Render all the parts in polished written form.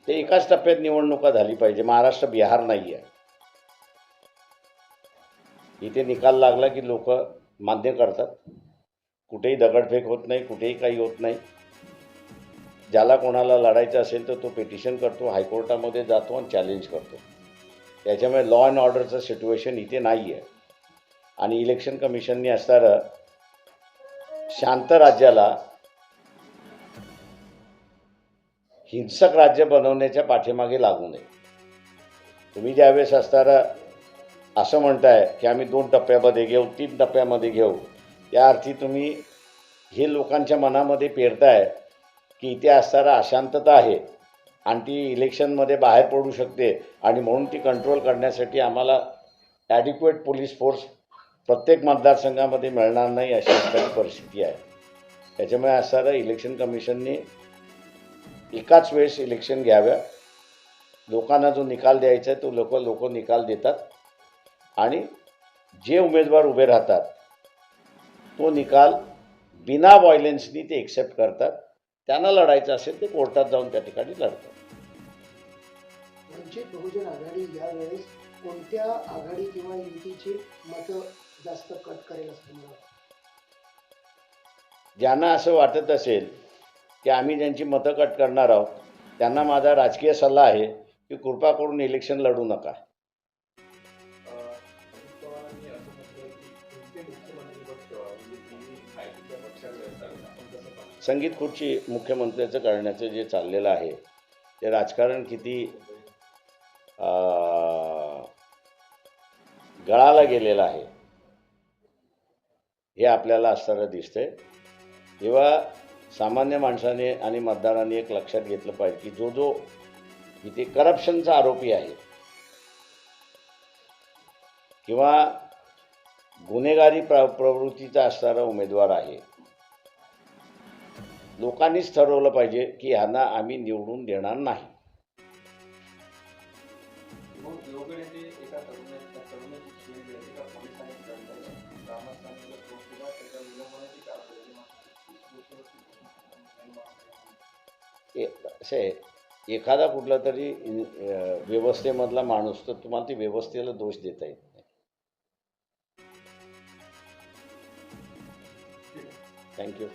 ते एकाच टप्प्यात निवडणुका झाली पाहिजे. महाराष्ट्र बिहार नाही आहे. इथे निकाल लागला की लोक मान्य करतात. कुठेही दगडफेक होत नाही, कुठेही काही होत नाही. ज्याला कोणाला लढायचं असेल तर तो पिटिशन करतो, हायकोर्टामध्ये जातो आणि चॅलेंज करतो. त्याच्यामुळे लॉ अँड ऑर्डरचं सिच्युएशन इथे नाही आहे. आणि इलेक्शन कमिशनने असणारं शांत राज्याला हिंसक राज्य बनवण्याच्या पाठीमागे लागू नये. तुम्ही ज्यावेळेस असणारं असं म्हणताय की आम्ही 2 टप्प्यामध्ये घेऊ, 3 टप्प्यामध्ये घेऊ, या अर्थी तुम्ही हे लोकांच्या मनामध्ये पेरताय की इथे असणारा अशांतता आहे आणि ती इलेक्शनमध्ये बाहेर पडू शकते आणि म्हणून ती कंट्रोल करण्यासाठी आम्हाला ॲडिक्वेट पोलीस फोर्स प्रत्येक मतदारसंघामध्ये मिळणार नाही, अशी असणारी परिस्थिती आहे. त्याच्यामुळे असणारं इलेक्शन कमिशनने एकाच वेळेस इलेक्शन घ्याव्या. लोकांना जो निकाल द्यायचा आहे तो लोक निकाल देतात आणि जे उमेदवार उभे राहतात तो निकाल बिना व्हायलन्सनी ते एक्सेप्ट करतात. त्यांना लढायचं असेल ते कोर्टात जाऊन त्या ठिकाणी लढतात. वंचित बहुजन आघाडी यावेळेस कोणत्या आघाडी किंवा युतीची मतं जास्त कट करेल असं मला वाटतं? ज्यांना असं वाटत असेल की आम्ही ज्यांची मतं कट करणार आहोत त्यांना माझा राजकीय सल्ला आहे की कृपा करून इलेक्शन लढू नका. संगीत खुर्ची मुख्यमंत्र्याचं करण्याचं जे चाललेलं आहे ते राजकारण किती गळाला गेलेलं आहे हे आपल्याला असताना दिसतंय. तेव्हा सामान्य माणसाने आणि मतदारांनी एक लक्षात घेतलं पाहिजे की जो इथे करप्शनचा आरोपी आहे किंवा गुन्हेगारी प्रवृत्तीचा असणारा उमेदवार आहे, लोकांनीच ठरवलं पाहिजे की ह्यांना आम्ही निवडून देणार नाही. असे एखादा कुठला तरी व्यवस्थेमधला माणूस तर तुम्हाला ती व्यवस्थेला दोष देता येत नाही. थँक्यू.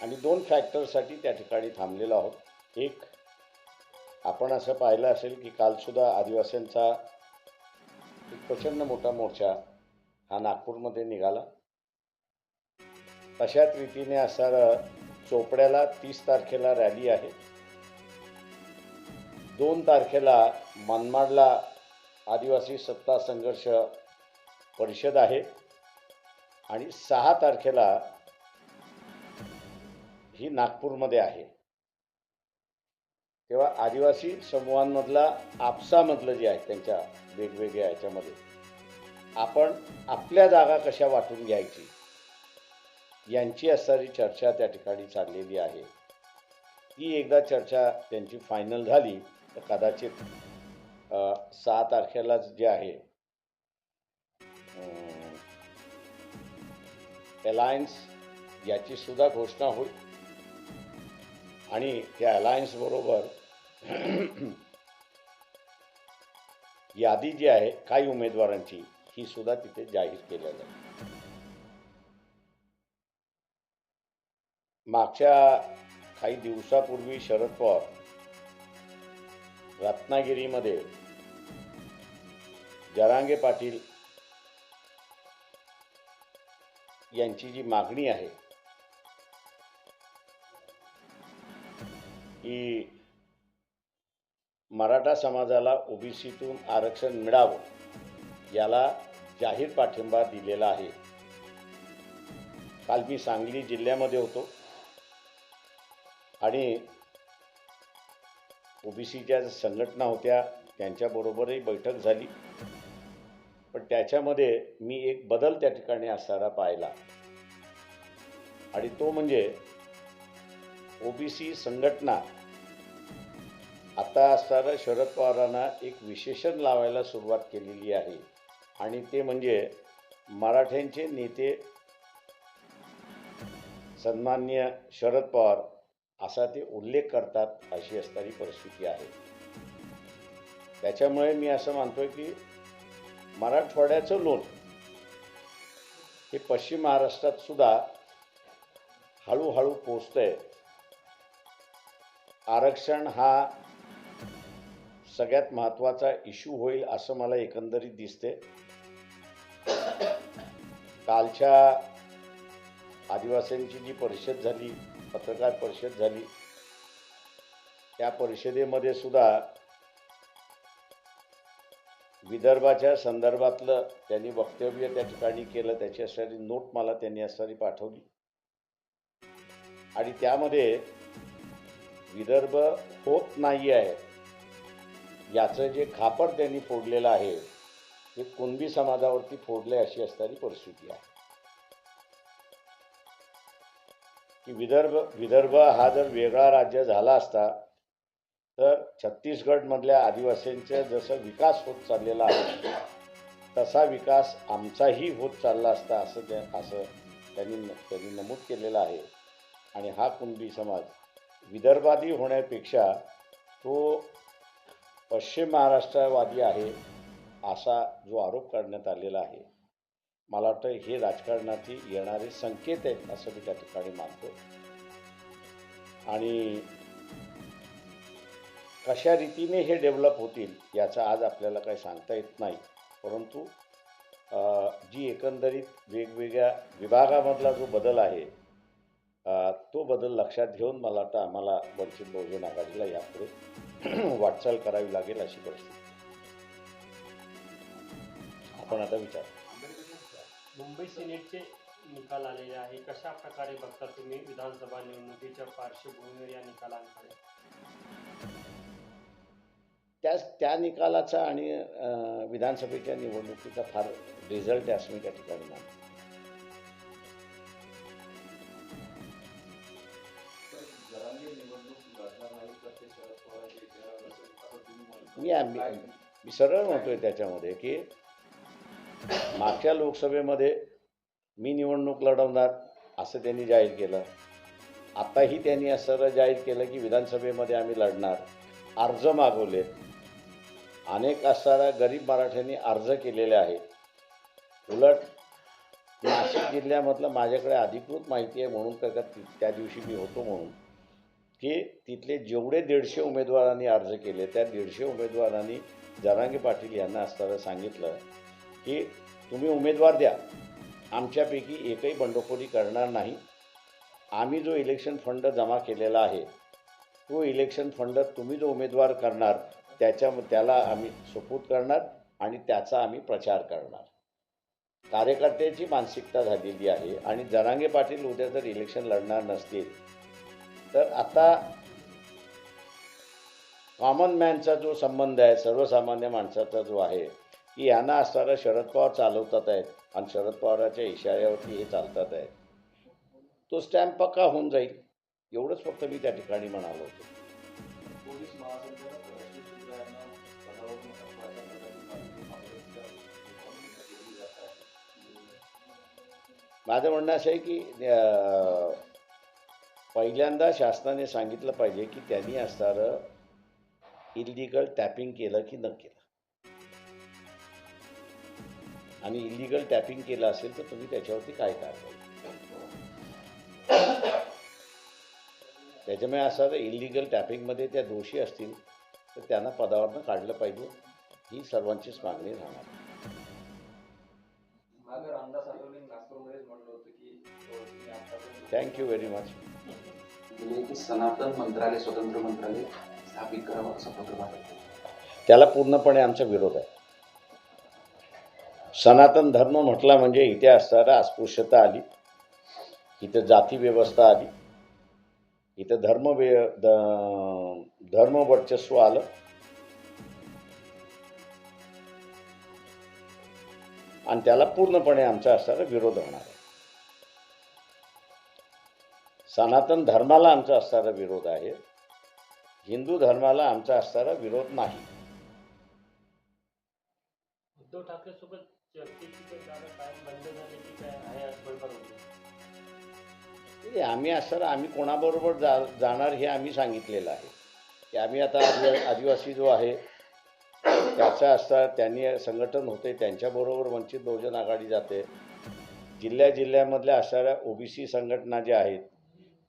आणि 2 फॅक्टरसाठी त्या ठिकाणी थांबलेलो आहोत. एक, आपण असं पाहिलं असेल की कालसुद्धा आदिवासींचा एक प्रचंड मोठा मोर्चा हा नागपूरमध्ये निघाला. तशाच रीतीने असणारं चोपड्याला 30 तारखेला रॅली आहे. 2 तारखेला मनमाडला आदिवासी सत्ता संघर्ष परिषद आहे आणि 6 तारखेला ही नागपूरमध्ये आहे. तेव्हा आदिवासी समूहांमधला आपसामधलं जे आहे त्यांच्या वेगवेगळ्या ह्याच्यामध्ये आपण आपल्या जागा कशा वाटून घ्यायची यांची असणारी चर्चा त्या ठिकाणी चाललेली आहे. ती एकदा चर्चा त्यांची फायनल झाली तर कदाचित 6 तारखेलाच जे आहे अलायन्स याची सुद्धा घोषणा होईल आणि त्या अलायन्स बरोबर यादी जी आहे काही उमेदवारांची ही सुद्धा तिथे जाहीर केल्या जाईल. मागच्या काही दिवसापूर्वी शरद पवार रत्नागिरीमध्ये जरांगे पाटील यांची जी मागणी आहे की मराठा समाजाला ओबीसीतून आरक्षण मिळावं याला जाहीर पाठिंबा दिलेला आहे. काल मी सांगली जिल्ह्यामध्ये होतो आणि ओबीसीच्या संघटना होत्या त्यांच्याबरोबरही बैठक झाली. पण त्याच्यामध्ये मी एक बदल त्या ठिकाणी असणारा पाहिला आणि तो म्हणजे ओबीसी संघटना आता असणारा शरद पवारांना एक विशेषण लावायला सुरुवात केलेली आहे आणि ते म्हणजे मराठ्यांचे नेते सन्माननीय शरद पवार असा ते उल्लेख करतात अशी असणारी परिस्थिती आहे. त्याच्यामुळे मी असं मानतोय की मराठवाड्याचं लोण हे पश्चिम महाराष्ट्रात सुद्धा हळूहळू पोचतंय. आरक्षण हा सगळ्यात महत्त्वाचा इश्यू होईल असं मला एकंदरीत दिसते. कालच्या आदिवासींची जी परिषद झाली, पत्रकार परिषद झाली, त्या परिषदेमध्ये सुद्धा विदर्भाच्या संदर्भातलं त्यांनी वक्तव्य त्या ठिकाणी केलं. त्याची असणारी नोट मला त्यांनी असणारी पाठवली आणि त्यामध्ये विदर्भ होत नाही आहे याचं जे खापर त्यांनी फोडलेलं आहे ते कुणबी समाजावरती फोडले अशी असणारी परिस्थिती आहे. की विदर्भ हा जर वेगळा राज्य झाला असता तर छत्तीसगडमधल्या आदिवासींचा जसं विकास होत चाललेला आहे तसा विकास आमचाही होत चालला असता असं त्यांनी नमूद केलेलं आहे. आणि हा कुणबी समाज विदर्भादी होण्यापेक्षा तो पश्चिम महाराष्ट्रवादी आहे असा जो आरोप करण्यात आलेला आहे, मला वाटतं हे राजकारणातील येणारे संकेत आहेत असं मी त्या ठिकाणी मानतो. आणि कशा रीतीने हे डेव्हलप होतील याचा आज आपल्याला काही सांगता येत नाही, परंतु जी एकंदरीत वेगवेगळ्या विभागामधला जो बदल आहे तो बदल लक्षात घेऊन मला वाटतं आम्हाला वंचित बहुजन आघाडीला यापुढे वाटचाल करावी लागेल अशी परिस्थिती. आपण आता विचार मुंबई सिनेटचे निकाल आलेले आहे, कशा प्रकारे बघता तुम्ही विधानसभा निवडणुकीच्या पार्श्वभूमीवर या निकालांकडे? त्या निकालाचा आणि विधानसभेच्या निवडणुकीचा फार रिझल्ट आहे असं मी त्या ठिकाणी मानतो. मी सरळ म्हणतोय त्याच्यामध्ये की मागच्या लोकसभेमध्ये मी निवडणूक लढवणार असं त्यांनी जाहीर केलं. आताही त्यांनी असं जाहीर केलं की विधानसभेमध्ये आम्ही लढणार. अर्ज मागवले, अनेक असणाऱ्या गरीब मराठ्यांनी अर्ज केलेले आहेत. उलट नाशिक जिल्ह्यामधलं माझ्याकडे अधिकृत माहिती आहे म्हणून त्या दिवशी मी होतो म्हणून की तिथले जेवढे 150 उमेदवारांनी अर्ज केले त्या 150 उमेदवारांनी जरांगे पाटील यांना असताना सांगितलं की तुम्ही उमेदवार द्या, आमच्यापैकी एकही बंडखोरी करणार नाही. आम्ही जो इलेक्शन फंड जमा केलेला आहे तो इलेक्शन फंड तुम्ही जो उमेदवार करणार त्याला आम्ही सुपूर्द करणार आणि त्याचा आम्ही प्रचार करणार. कार्यकर्त्याची मानसिकता झालेली आहे. आणि जरांगे पाटील उद्या जर इलेक्शन लढणार नसतील तर आता कॉमन मॅनचा जो संबंध आहे, सर्वसामान्य माणसाचा जो आहे की यांना असणारा शरद पवार चालवतात आहेत आणि शरद पवाराच्या इशाऱ्यावरती हे चालतात आहेत, तो स्टॅम्प पक्का होऊन जाईल. एवढंच फक्त मी त्या ठिकाणी म्हणालो होतो. माझं म्हणणं असं आहे की पहिल्यांदा शासनाने सांगितलं पाहिजे की त्यांनी असणारं इलिगल टॅपिंग केलं की न केलं. आणि इलिगल टॅपिंग केलं असेल तर तुम्ही त्याच्यावरती काय कारवाई. त्याच्यामुळे असं इलिगल टॅपिंगमध्ये त्या दोषी असतील तर त्यांना पदावरनं काढलं पाहिजे, ही सर्वांचीच मागणी राहणार. Thank you very much. की सनातन मंत्रालय, स्वतंत्र मंत्रालय स्थापित करावं असं पत्र पाठवलं. त्याला पूर्णपणे आमचा विरोध आहे. सनातन धर्म म्हटला म्हणजे इथे असणारा अस्पृश्यता आली, इथं जाती व्यवस्था आली, इथं धर्म वर्चस्व आलं. आणि त्याला पूर्णपणे आमचा असणारा विरोध होणार आहे. सनातन धर्माला आमचा असणारा विरोध आहे, हिंदू धर्माला आमचा असणारा विरोध नाही. उद्धव ठाकरे सोबत चर्चेची काही जागा कायम बंद झाली की काय आहे आज बडबड होती? आम्ही असताना आम्ही कोणाबरोबर जाणार हे आम्ही सांगितलेलं आहे की आम्ही आता आदिवासी जो आहे त्याचा असता त्यांनी संघटन होते त्यांच्याबरोबर वंचित बहुजन आघाडी जाते. जिल्ह्यामधल्या असणाऱ्या ओबीसी संघटना ज्या आहेत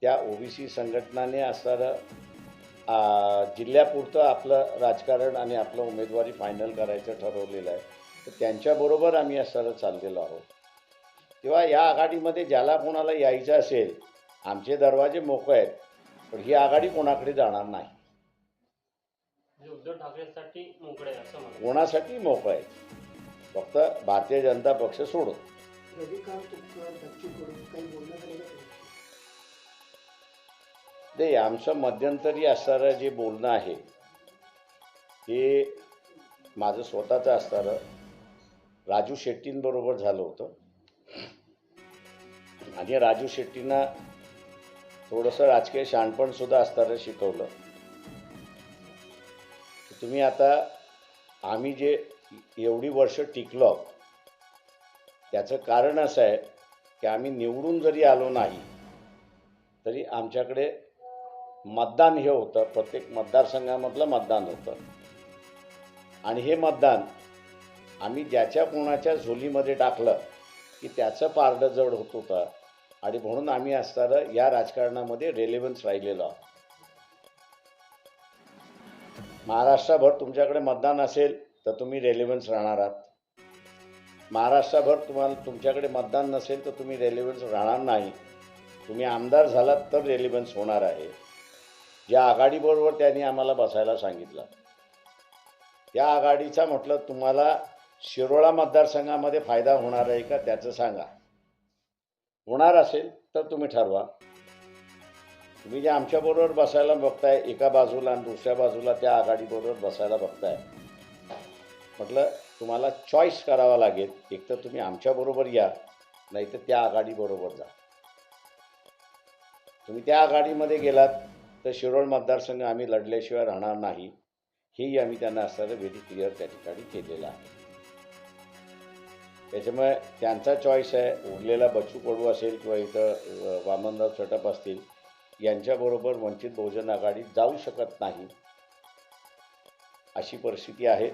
त्या ओबीसी संघटनाने असणारं जिल्ह्यापुरतं आपलं राजकारण आणि आपलं उमेदवारी फायनल करायचं ठरवलेलं आहे. तर त्यांच्याबरोबर आम्ही असणारं चाललेलो आहोत. तेव्हा या आघाडीमध्ये ज्याला कोणाला यायचं असेल आमचे दरवाजे मोकळे आहेत, पण ही आघाडी कोणाकडे जाणार नाही. म्हणजे उद्धव ठाकरेंसाठी मोकळे आहे असं म्हणा. कोणासाठी मोकळे आहेत, फक्त भारतीय जनता पक्ष सोडून. रविकांत तुपकर, बच्चू कडू काही बोलणं झालं का तुमची? ते आमचं मध्यंतरी असणारं जे बोलणं आहे ते माझं स्वतःचं असणारं राजू शेट्टींबरोबर झालं होतं. आणि राजू शेट्टींना थोडंसं राजकीय शहाणपणसुद्धा असणारं शिकवलं. तुम्ही आता आम्ही जे एवढी वर्ष टिकलो त्याचं कारण असं आहे की आम्ही निवडून जरी आलो नाही तरी आमच्याकडे मतदान हे होतं, प्रत्येक मतदारसंघामधलं मतदान होतं. आणि हे मतदान आम्ही ज्याच्या कोणाच्या झोलीमध्ये टाकलं की त्याचं पारडं जड होत होतं. आणि म्हणून आम्ही असणारं या राजकारणामध्ये रेलेव्हन्स राहिलेलो आहोत. महाराष्ट्रभर तुमच्याकडे मतदान असेल तर तुम्ही रेलेव्हन्स राहणार आहात. महाराष्ट्रभर तुमच्याकडे मतदान नसेल तर तुम्ही रेलेव्हन्स राहणार नाही. तुम्ही आमदार झालात तर रेलेव्हन्स होणार आहे. ज्या आघाडीबरोबर त्यांनी आम्हाला बसायला सांगितलं त्या आघाडीचा म्हटलं तुम्हाला शिरोळा मतदारसंघामध्ये फायदा होणार आहे का त्याचं सांगा. होणार असेल तर तुम्ही ठरवा. तुम्ही जे आमच्याबरोबर बसायला बघताय एका बाजूला आणि दुसऱ्या बाजूला त्या आघाडीबरोबर बसायला बघताय, म्हटलं तुम्हाला चॉईस करावा लागेल. एक तर तुम्ही आमच्याबरोबर या, नाही तर त्या आघाडीबरोबर जा. तुम्ही त्या आघाडीमध्ये गेलात तर शिरोळ मतदारसंघ आम्ही लढल्याशिवाय राहणार नाही. हेही आम्ही त्यांना असणारं व्हेरी क्लिअर त्या ठिकाणी केलेलं आहे. त्याच्यामुळे त्यांचा चॉईस आहे. उरलेला बच्चू कडू असेल किंवा इथं वामनराव चटप असतील यांच्याबरोबर वंचित बहुजन आघाडी जाऊ शकत नाही अशी परिस्थिती आहे.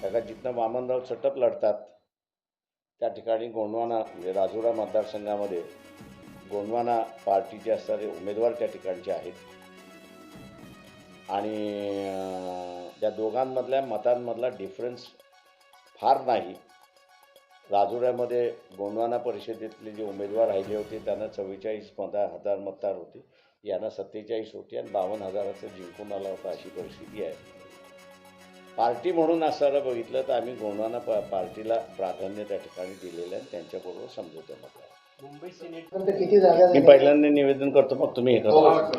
त्याला जिथनं वामनराव चटप लढतात त्या ठिकाणी गोंडवाना म्हणजे राजुरा मतदारसंघामध्ये गोंडवाना पार्टीचे असणारे उमेदवार त्या ठिकाणचे आहेत. आणि त्या दोघांमधल्या मतांमधला डिफरन्स फार नाही. राजुऱ्यामध्ये गोंडवाना परिषदेतले जे उमेदवार राहिले होते त्यांना 44,000 मतदार होते, यांना 47 होते आणि 52,000 जिंकून आला होता अशी परिस्थिती आहे. पार्टी म्हणून असणारं बघितलं तर आम्ही गोंडवाना पार्टीला प्राधान्य त्या ठिकाणी दिलेलं आहे. त्यांच्याबरोबर समजूत मुंबई सिनेट पर्यंत किती जागा मी झाल्या? पहिल्यांदा निवेदन करतो, मग तुम्ही हे करा.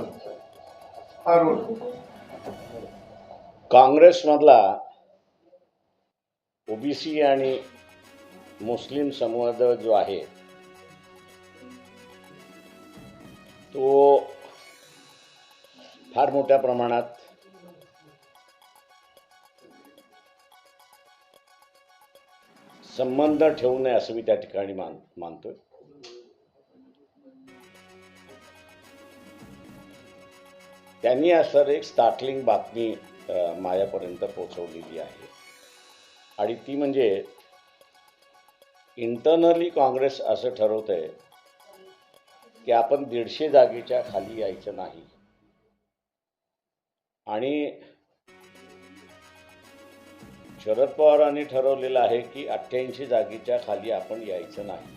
काँग्रेसमधला ओबीसी आणि मुस्लिम समुदाय जो आहे तो फार मोठ्या प्रमाणात संबंध ठेवू नये असं मी त्या ठिकाणी मानतोय. त्यांनी असं एक स्टार्टलिंग बातमी माझ्यापर्यंत पोहोचवलेली आहे आणि ती म्हणजे इंटरनली काँग्रेस असं ठरवत आहे की आपण 150 जागेच्या खाली यायचं नाही. आणि शरद पवारांनी ठरवलेलं आहे की 88 जागेच्या खाली आपण यायचं नाही.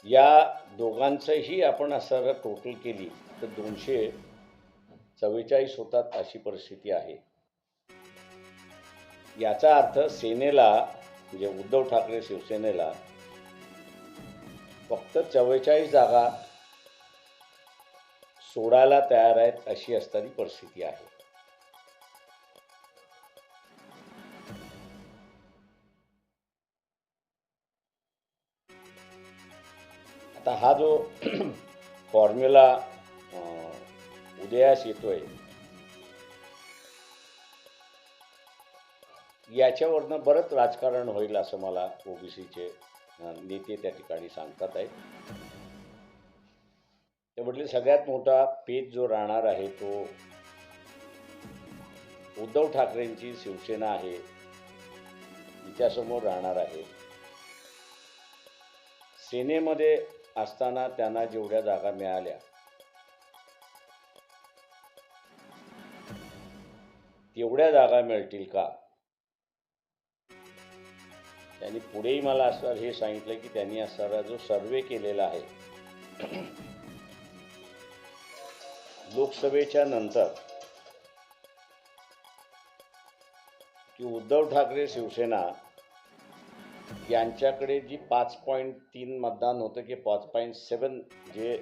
या दोघांचंही आपण असं टोटल केली तर 244 होतात अशी परिस्थिती आहे. याचा अर्थ सेनेला म्हणजे उद्धव ठाकरे शिवसेनेला फक्त 44 जागा सोडायला तयार आहेत अशी असणारी परिस्थिती आहे. आता हा जो फॉर्म्युला उदयास येतोय याच्यावरनं बरंच राजकारण होईल असं मला ओबीसीचे नेते त्या ठिकाणी सांगतात आहेत. ते म्हटले सगळ्यात मोठा पेच जो राहणार आहे तो उद्धव ठाकरेंची शिवसेना आहे, तिच्यासमोर राहणार आहे. सेनेमध्ये असताना त्यांना जेवढ्या जागा मिळाल्या तेवढ्या जागा मिळतील का? त्यांनी पुढेही मला असं हे सांगितलं की त्यांनी असणारा जो सर्वे केलेला आहे लोकसभेच्या नंतर की उद्धव ठाकरे शिवसेना यांच्याकडे जी 5.3 मतदान होतं की 5.7 जे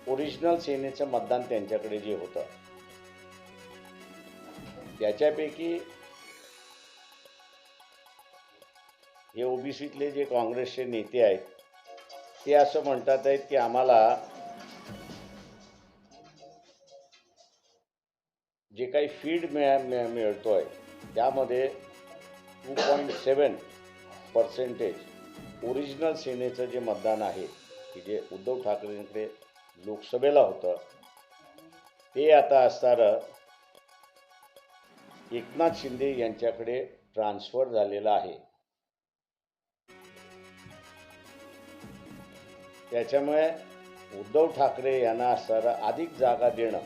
ओरिजिनल सेनेचं मतदान त्यांच्याकडे जे होतं त्याच्यापैकी हे ओबीसीतले जे काँग्रेसचे नेते आहेत ते असं म्हणतात आहेत की आम्हाला जे काही फीड मिळतोय त्यामध्ये 2.7% ओरिजिनल सेनेचं जे मतदान आहे की जे उद्धव ठाकरेंकडे लोकसभेला होतं ते आता असणारं एकनाथ शिंदे यांच्याकडे ट्रान्सफर झालेलं आहे. त्याच्यामुळे उद्धव ठाकरे यांना असणारा अधिक जागा देणं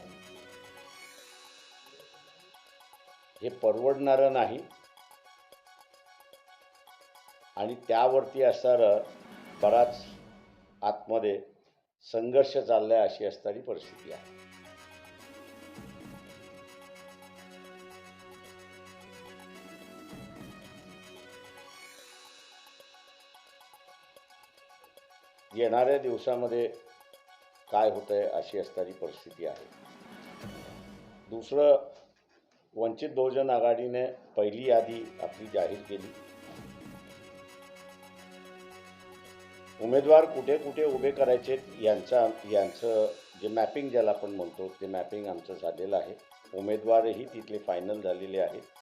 हे परवडणारं नाही आणि त्यावरती असणारं बराच आतमध्ये संघर्ष चाललाय अशी असणारी परिस्थिती आहे. येणाऱ्या दिवसामध्ये काय होतंय अशी असणारी परिस्थिती आहे. दुसरं, वंचित बहुजन आघाडीने पहिली यादी आपली जाहीर केली. उमेदवार कुठे कुठे उभे करायचे यांचं जे मॅपिंग ज्याला आपण म्हणतो ते मॅपिंग आमचं झालेलं आहे. उमेदवारही तिथले फायनल झालेले आहेत.